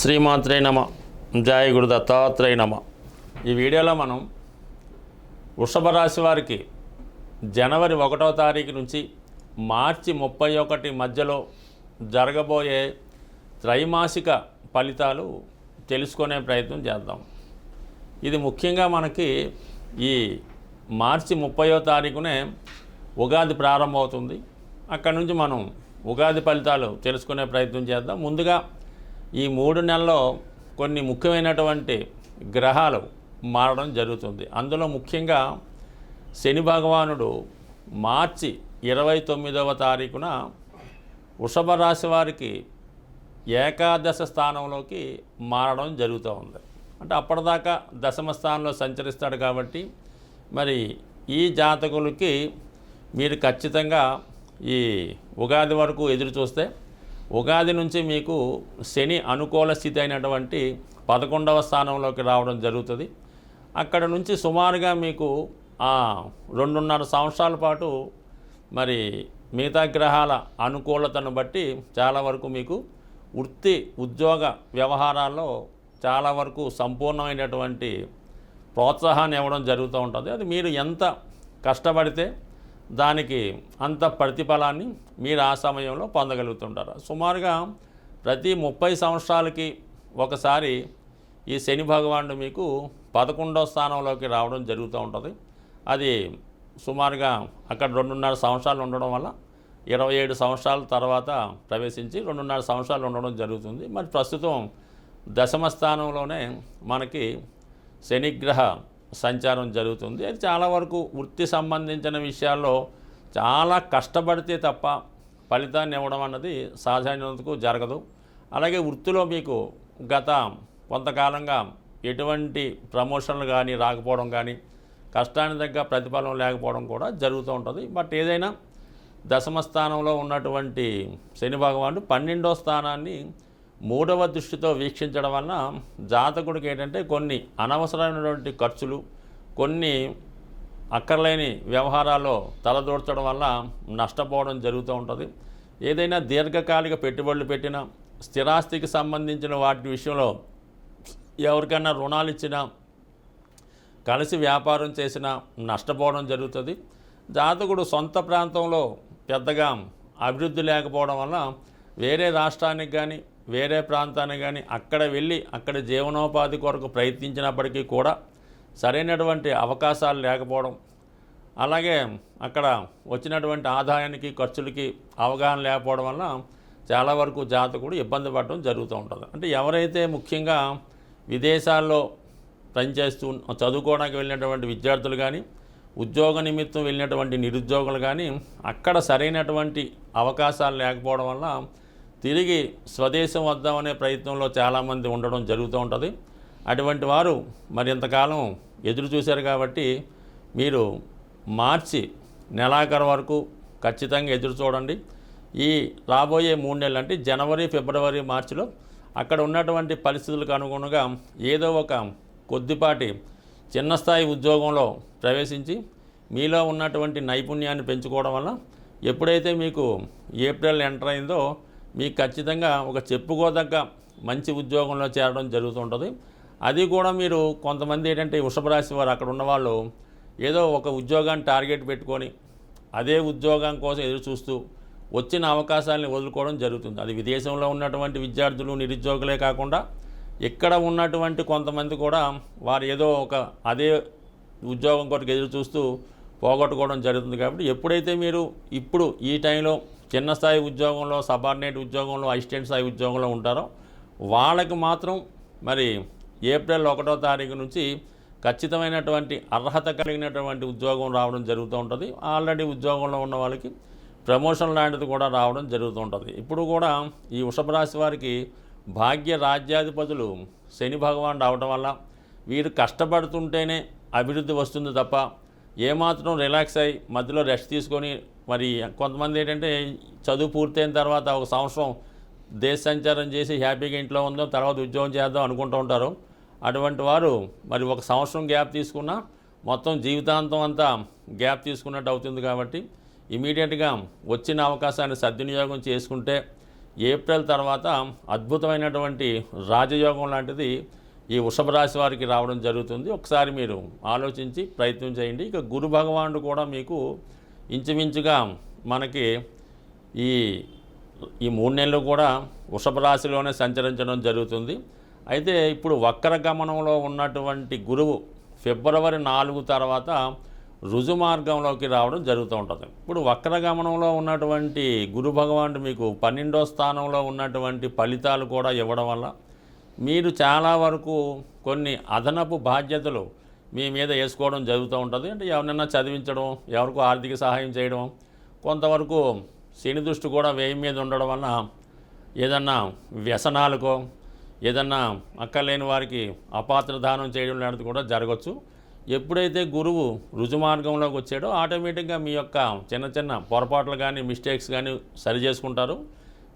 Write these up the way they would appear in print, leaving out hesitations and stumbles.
శ్రీమాత్రే నమ. జయ గురు దత్తాత్రేయ నమ. ఈ వీడియోలో మనం వృషభ రాశి వారికి జనవరి 1వ తారీఖు నుంచి మార్చి 31 మధ్యలో జరగబోయే త్రైమాసిక ఫలితాలు తెలుసుకునే ప్రయత్నం చేద్దాం. ఇది ముఖ్యంగా మనకి ఈ మార్చి 30వ తారీఖునే ఉగాది ప్రారంభమవుతుంది. అక్కడి నుంచి మనం ఉగాది ఫలితాలు తెలుసుకునే ప్రయత్నం చేద్దాం. ముందుగా ఈ 3 నెలల్లో కొన్ని ముఖ్యమైనటువంటి గ్రహాలు మారడం జరుగుతుంది. అందులో ముఖ్యంగా శని భగవానుడు మార్చి 29వ తారీఖున వృషభ రాశి వారికి ఏకాదశ స్థానంలోకి మారడం జరుగుతూ ఉంది. అంటే అప్పటిదాకా దశమ స్థానంలో సంచరిస్తాడు కాబట్టి మరి ఈ జాతకులకి మీరు ఖచ్చితంగా ఈ ఉగాది వరకు ఎదురు చూస్తే ఉగాది నుంచి మీకు శని అనుకూల స్థితి అయినటువంటి 11వ స్థానంలోకి రావడం జరుగుతుంది. అక్కడ నుంచి సుమారుగా మీకు 2.5 సంవత్సరాల పాటు మరి మిగతా గ్రహాల అనుకూలతను బట్టి చాలా వరకు మీకు వృత్తి ఉద్యోగ వ్యవహారాల్లో చాలా వరకు సంపూర్ణమైనటువంటి ప్రోత్సాహాన్ని ఇవ్వడం జరుగుతూ ఉంటుంది. అది మీరు ఎంత కష్టపడితే దానికి అంత ప్రతిఫలాన్ని మీరు ఆ సమయంలో పొందగలుగుతుంటారు. సుమారుగా ప్రతి 30 సంవత్సరాలకి ఒకసారి ఈ శని భగవానుడు మీకు 11వ స్థానంలోకి రావడం జరుగుతూ ఉంటుంది. అది సుమారుగా అక్కడ 2.5 సంవత్సరాలు ఉండడం వల్ల 27 సంవత్సరాల తర్వాత ప్రవేశించి 2.5 సంవత్సరాలు ఉండడం జరుగుతుంది. మరి ప్రస్తుతం దశమ స్థానంలోనే మనకి శనిగ్రహ సంచారం జరుగుతుంది. అది చాలా వరకు వృత్తి సంబంధించిన విషయాల్లో చాలా కష్టపడితే తప్ప ఫలితాన్ని ఇవ్వడం అన్నది సాధారణకు జరగదు. అలాగే వృత్తిలో మీకు గత కొంతకాలంగా ఎటువంటి ప్రమోషన్లు కానీ రాకపోవడం కానీ కష్టానికి తగ్గ ప్రతిఫలం లేకపోవడం కూడా జరుగుతూ ఉంటుంది. బట్ ఏదైనా దశమ స్థానంలో ఉన్నటువంటి శని భగవానుడు 12వ స్థానాన్ని 3వ దృష్టితో వీక్షించడం వలన జాతకుడికి ఏంటంటే కొన్ని అనవసరమైనటువంటి ఖర్చులు, కొన్ని అక్కర్లేని వ్యవహారాల్లో తలదూర్చడం వల్ల నష్టపోవడం జరుగుతూ ఉంటుంది. ఏదైనా దీర్ఘకాలిక పెట్టుబడులు పెట్టినా, స్థిరాస్తికి సంబంధించిన వాటి విషయంలో ఎవరికైనా రుణాలు ఇచ్చినా, కలిసి వ్యాపారం చేసినా నష్టపోవడం జరుగుతుంది. జాతకుడు సొంత ప్రాంతంలో పెద్దగా అభివృద్ధి లేకపోవడం వల్ల వేరే రాష్ట్రానికి కానీ వేరే ప్రాంతానికి కానీ అక్కడ వెళ్ళి అక్కడ జీవనోపాధి కొరకు ప్రయత్నించినప్పటికీ కూడా సరైనటువంటి అవకాశాలు లేకపోవడం, అలాగే అక్కడ వచ్చినటువంటి ఆదాయానికి ఖర్చులకి అవగాహన లేకపోవడం వల్ల చాలా వరకు జాతకుడు ఇబ్బంది పడడం జరుగుతూ ఉంటుంది. అంటే ఎవరైతే ముఖ్యంగా విదేశాల్లో పనిచేస్తూ చదువుకోవడానికి వెళ్ళినటువంటి విద్యార్థులు కానీ, ఉద్యోగ నిమిత్తం వెళ్ళినటువంటి నిరుద్యోగులు కానీ అక్కడ సరైనటువంటి అవకాశాలు లేకపోవడం వల్ల తిరిగి స్వదేశం వద్దామనే ప్రయత్నంలో చాలామంది ఉండడం జరుగుతూ ఉంటుంది. అటువంటి వారు మరి ఇంతకాలం ఎదురు చూశారు కాబట్టి మీరు మార్చి నెలాఖరు వరకు ఖచ్చితంగా ఎదురు చూడండి. ఈ రాబోయే 3 నెలలు అంటే జనవరి, ఫిబ్రవరి, మార్చిలో అక్కడ ఉన్నటువంటి పరిస్థితులకు అనుగుణంగా ఏదో ఒక కొద్దిపాటి చిన్న స్థాయి ఉద్యోగంలో ప్రవేశించి మీలో ఉన్నటువంటి నైపుణ్యాన్ని పెంచుకోవడం వల్ల ఎప్పుడైతే మీకు ఏప్రిల్ ఎంటర్ అయిందో మీకు ఖచ్చితంగా ఒక చెప్పుకోదగ్గ మంచి ఉద్యోగంలో చేరడం జరుగుతుంటుంది. అది కూడా మీరు కొంతమంది ఏంటంటే వృషభ రాశి వారు అక్కడ ఉన్నవాళ్ళు ఏదో ఒక ఉద్యోగాన్ని టార్గెట్ పెట్టుకొని అదే ఉద్యోగం కోసం ఎదురు చూస్తూ వచ్చిన అవకాశాలని వదులుకోవడం జరుగుతుంది. అది విదేశంలో ఉన్నటువంటి విద్యార్థులు, నిరుద్యోగులే కాకుండా ఇక్కడ ఉన్నటువంటి కొంతమంది కూడా వారు ఏదో ఒక అదే ఉద్యోగం కొరకు ఎదురు చూస్తూ పోగొట్టుకోవడం జరుగుతుంది. కాబట్టి ఎప్పుడైతే మీరు ఇప్పుడు ఈ టైంలో చిన్న స్థాయి ఉద్యోగంలో, సబార్డినేట్ ఉద్యోగంలో, అసిస్టెంట్ స్థాయి ఉద్యోగంలో ఉంటారో వాళ్ళకి మాత్రం మరి ఏప్రిల్ 1వ తారీఖు నుంచి ఖచ్చితమైనటువంటి అర్హత కలిగినటువంటి ఉద్యోగం రావడం జరుగుతూ ఉంటుంది. ఆల్రెడీ ఉద్యోగంలో ఉన్న వాళ్ళకి ప్రమోషన్ లాంటిది కూడా రావడం జరుగుతూ ఉంటుంది. ఇప్పుడు కూడా ఈ వృషభ రాశి వారికి భాగ్య రాజ్యాధిపతులు శని భగవానుడు అవడం వల్ల వీరు కష్టపడుతుంటేనే అభివృద్ధి వస్తుంది తప్ప ఏమాత్రం రిలాక్స్ అయ్యి మధ్యలో రెస్ట్ తీసుకొని మరి కొంతమంది ఏంటంటే చదువు పూర్తయిన తర్వాత ఒక సంవత్సరం దేశ సంచారం చేసి హ్యాపీగా ఇంట్లో ఉందాం, తర్వాత ఉద్యోగం చేద్దాం అనుకుంటూ ఉంటారు. అటువంటి వారు మరి ఒక సంవత్సరం గ్యాప్ తీసుకున్నా మొత్తం జీవితాంతం అంతా గ్యాప్ తీసుకున్నట్టు అవుతుంది. కాబట్టి ఇమీడియట్గా వచ్చిన అవకాశాన్ని సద్వినియోగం చేసుకుంటే ఏప్రిల్ తర్వాత అద్భుతమైనటువంటి రాజయోగం లాంటిది ఈ వృషభ రాశి వారికి రావడం జరుగుతుంది. ఒకసారి మీరు ఆలోచించి ప్రయత్నం చేయండి. ఇక గురు భగవానుడు కూడా మీకు ఇంచుమించుగా మనకి ఈ ఈ 3 నెలలు కూడా వృషభ రాశిలోనే సంచరించడం జరుగుతుంది. అయితే ఇప్పుడు వక్ర గమనంలో ఉన్నటువంటి గురువు ఫిబ్రవరి 4 తర్వాత రుజు మార్గంలోకి రావడం జరుగుతూ ఉంటుంది. ఇప్పుడు వక్రగమనంలో ఉన్నటువంటి గురు భగవానుడు మీకు 12వ స్థానంలో ఉన్నటువంటి ఫలితాలు కూడా ఇవ్వడం వల్ల మీరు చాలా వరకు కొన్ని అదనపు బాధ్యతలు మీ మీద వేసుకోవడం జరుగుతూ ఉంటుంది. అంటే ఎవరినైనా చదివించడం, ఎవరికో ఆర్థిక సహాయం చేయడం, కొంతవరకు శని దృష్టి కూడా వ్యయం మీద ఉండడం వల్ల ఏదన్నా వ్యసనాలకో ఏదన్నా అక్కర్లేని వారికి అపాత్ర దానం చేయడం లాంటిది కూడా జరగవచ్చు. ఎప్పుడైతే గురువు రుజుమార్గంలోకి వచ్చాడో ఆటోమేటిక్గా మీ యొక్క చిన్న చిన్న పొరపాట్లు కానీ మిస్టేక్స్ కానీ సరి చేసుకుంటారు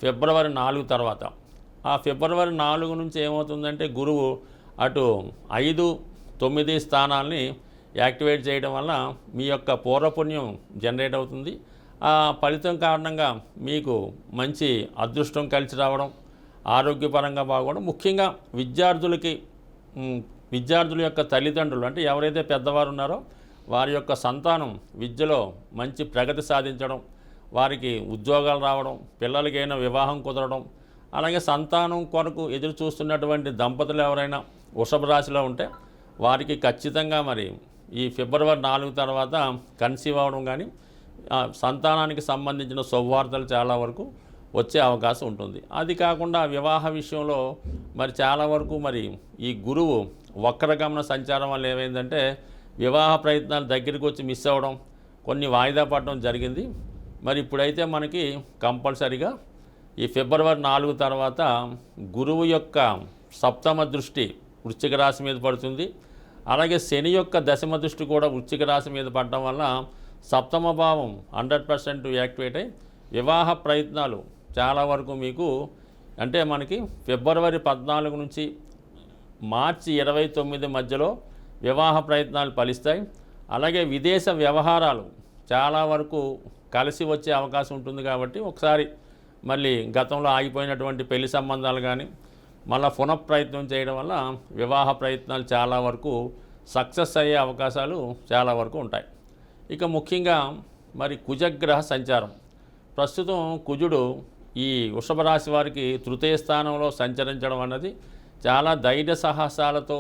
ఫిబ్రవరి 4 తర్వాత. ఆ ఫిబ్రవరి 4 నుంచి ఏమవుతుందంటే గురువు అటు 5, 9 స్థానాల్ని యాక్టివేట్ చేయడం వల్ల మీ యొక్క పూర్వపుణ్యం జనరేట్ అవుతుంది. ఆ ఫలితం కారణంగా మీకు మంచి అదృష్టం కలిసి రావడం, ఆరోగ్యపరంగా బాగోవడం, ముఖ్యంగా విద్యార్థుల యొక్క తల్లిదండ్రులు అంటే ఎవరైతే పెద్దవారు ఉన్నారో వారి యొక్క సంతానం విద్యలో మంచి ప్రగతి సాధించడం, వారికి ఉద్యోగాలు రావడం, పిల్లలకైనా వివాహం కుదరడం, అలాగే సంతానం కొరకు ఎదురు చూస్తున్నటువంటి దంపతులు ఎవరైనా వృషభ రాశిలో ఉంటే వారికి ఖచ్చితంగా మరి ఈ ఫిబ్రవరి 4 తర్వాత కన్సీవ్ అవ్వడం కానీ సంతానానికి సంబంధించిన శుభవార్తలు చాలా వరకు వచ్చే అవకాశం ఉంటుంది. అది కాకుండా వివాహ విషయంలో మరి చాలా వరకు మరి ఈ గురువు వక్రగమన సంచారం వల్ల ఏమైందంటే వివాహ ప్రయత్నాలు దగ్గరికి వచ్చి మిస్ అవ్వడం, కొన్ని వాయిదా పడడం జరిగింది. మరి ఇప్పుడైతే మనకి కంపల్సరిగా ఈ ఫిబ్రవరి 4 తర్వాత గురువు యొక్క సప్తమ దృష్టి వృశ్చిక రాశి మీద పడుతుంది. అలాగే శని యొక్క దశమ దృష్టి కూడా వృశ్చిక రాశి మీద పడడం వల్ల సప్తమ భావం 100% యాక్టివేట్ అయ్యి వివాహ ప్రయత్నాలు చాలా వరకు మీకు అంటే మనకి ఫిబ్రవరి 14 నుంచి మార్చి 29 మధ్యలో వివాహ ప్రయత్నాలు ఫలిస్తాయి. అలాగే విదేశ వ్యవహారాలు చాలా వరకు కలిసి వచ్చే అవకాశం ఉంటుంది. కాబట్టి ఒకసారి మళ్ళీ గతంలో ఆగిపోయినటువంటి పెళ్లి సంబంధాలు కానీ మళ్ళీ పునఃప్రయత్నం చేయడం వల్ల వివాహ ప్రయత్నాలు చాలా వరకు సక్సెస్ అయ్యే అవకాశాలు చాలా వరకు ఉంటాయి. ఇక ముఖ్యంగా మరి కుజగ్రహ సంచారం ప్రస్తుతం కుజుడు ఈ వృషభ రాశి వారికి తృతీయ స్థానంలో సంచరించడం అన్నది చాలా ధైర్య సాహసాలతో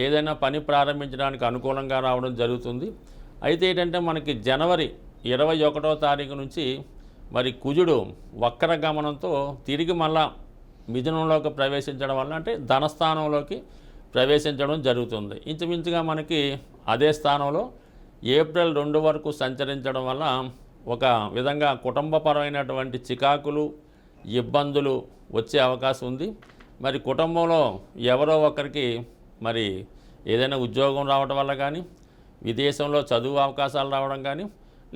ఏదైనా పని ప్రారంభించడానికి అనుకూలంగా రావడం జరుగుతుంది. అయితే ఏంటంటే మనకి జనవరి 21వ తారీఖు నుంచి మరి కుజుడు వక్రగమనంతో తిరిగి మళ్ళా మిథునంలోకి ప్రవేశించడం వల్ల అంటే ధనస్థానంలోకి ప్రవేశించడం జరుగుతుంది. ఇంచుమించుగా మనకి అదే స్థానంలో ఏప్రిల్ 2 వరకు సంచరించడం వల్ల ఒక విధంగా కుటుంబపరమైనటువంటి చికాకులు, ఇబ్బందులు వచ్చే అవకాశం ఉంది. మరి కుటుంబంలో ఎవరో ఒకరికి మరి ఏదైనా ఉద్యోగం రావడం వల్ల కానీ, విదేశంలో చదువు అవకాశాలు రావడం కానీ,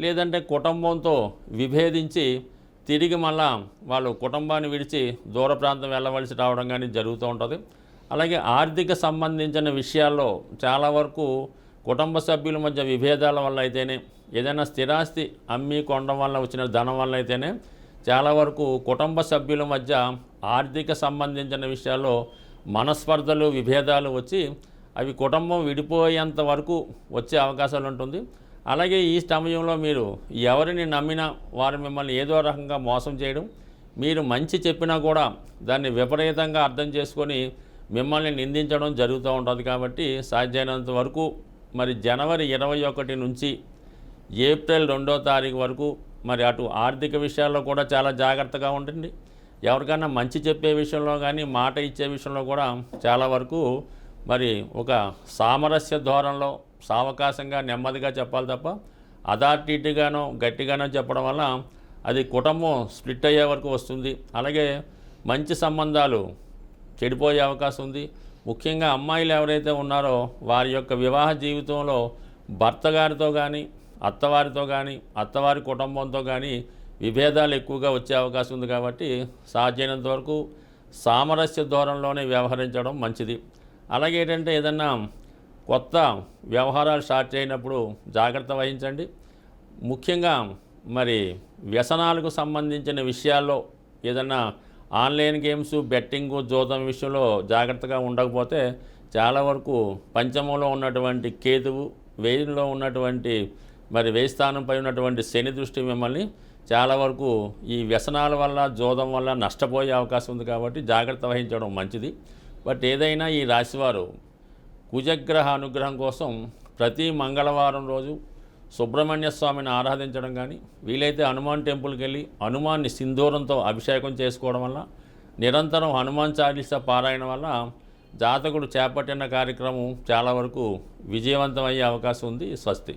లేదంటే కుటుంబంతో విభేదించి తిరిగి మళ్ళా వాళ్ళు కుటుంబాన్ని విడిచి దూర ప్రాంతం వెళ్ళవలసి రావడం కానీ జరుగుతూ ఉంటుంది. అలాగే ఆర్థిక సంబంధించిన విషయాల్లో చాలా వరకు కుటుంబ సభ్యుల మధ్య విభేదాల వల్ల అయితేనే, ఏదైనా స్థిరాస్తి అమ్మి కొనడం వల్ల వచ్చిన ధనం వల్ల అయితేనే చాలా వరకు కుటుంబ సభ్యుల మధ్య ఆర్థిక సంబంధించిన విషయాల్లో మనస్పర్ధలు, విభేదాలు వచ్చి అవి కుటుంబం విడిపోయేంత వరకు వచ్చే అవకాశాలు ఉంటుంది. అలాగే ఈ సమయంలో మీరు ఎవరిని నమ్మినా వారు మిమ్మల్ని ఏదో రకంగా మోసం చేయడం, మీరు మంచి చెప్పినా కూడా దాన్ని విపరీతంగా అర్థం చేసుకొని మిమ్మల్ని నిందించడం జరుగుతూ ఉంటుంది. కాబట్టి సాధ్యమైనంత వరకు మరి జనవరి 21 నుంచి ఏప్రిల్ 2వ తారీఖు వరకు మరి అటు ఆర్థిక విషయాల్లో కూడా చాలా జాగ్రత్తగా ఉంటుంది. ఎవరికైనా మంచి చెప్పే విషయంలో కానీ, మాట ఇచ్చే విషయంలో కూడా చాలా వరకు మరి ఒక సామరస్య ధోరణిలో సావకాశంగా నెమ్మదిగా చెప్పాలి తప్ప అథారిటీగానో గట్టిగానో చెప్పడం వల్ల అది కుటుంబం స్ప్లిట్ అయ్యే వరకు వస్తుంది. అలాగే మంచి సంబంధాలు చెడిపోయే అవకాశం ఉంది. ముఖ్యంగా అమ్మాయిలు ఎవరైతే ఉన్నారో వారి యొక్క వివాహ జీవితంలో భర్త గారితో కానీ, అత్తవారితో కానీ, అత్తవారి కుటుంబంతో కానీ విభేదాలు ఎక్కువగా వచ్చే అవకాశం ఉంది. కాబట్టి సాధ్యమైనంత వరకు సామరస్య ధోరణిలోనే వ్యవహరించడం మంచిది. అలాగే ఏంటంటే ఏదన్నా కొత్త వ్యవహారాలు స్టార్ట్ చేయనప్పుడు జాగ్రత్త వహించండి. ముఖ్యంగా మరి వ్యసనాలకు సంబంధించిన విషయాల్లో ఏదన్నా ఆన్లైన్ గేమ్స్ బెట్టింగ్ జూదం విషయంలో జాగ్రత్తగా ఉండకపోతే చాలా వరకు పంచమంలో ఉన్నటువంటి కేతువు, వేయిలో ఉన్నటువంటి మరి వేయి స్థానంపై ఉన్నటువంటి శని దృష్టి మిమ్మల్ని చాలా వరకు ఈ వ్యసనాల వల్ల జూదం వల్ల నష్టపోయే అవకాశం ఉంది. కాబట్టి జాగ్రత్త వహించడం మంచిది. బట్ ఏదైనా ఈ రాశివారు కుజగ్రహ అనుగ్రహం కోసం ప్రతి మంగళవారం రోజు సుబ్రహ్మణ్య స్వామిని ఆరాధించడం కానీ, వీలైతే హనుమాన్ టెంపుల్కి వెళ్ళి హనుమాన్ని సింధూరంతో అభిషేకం చేసుకోవడం వల్ల, నిరంతరం హనుమాన్ చాలీసా పారాయణ వల్ల జాతకుడు చేపట్టిన కార్యక్రమం చాలా వరకు విజయవంతం అయ్యే అవకాశం ఉంది. స్వస్తి.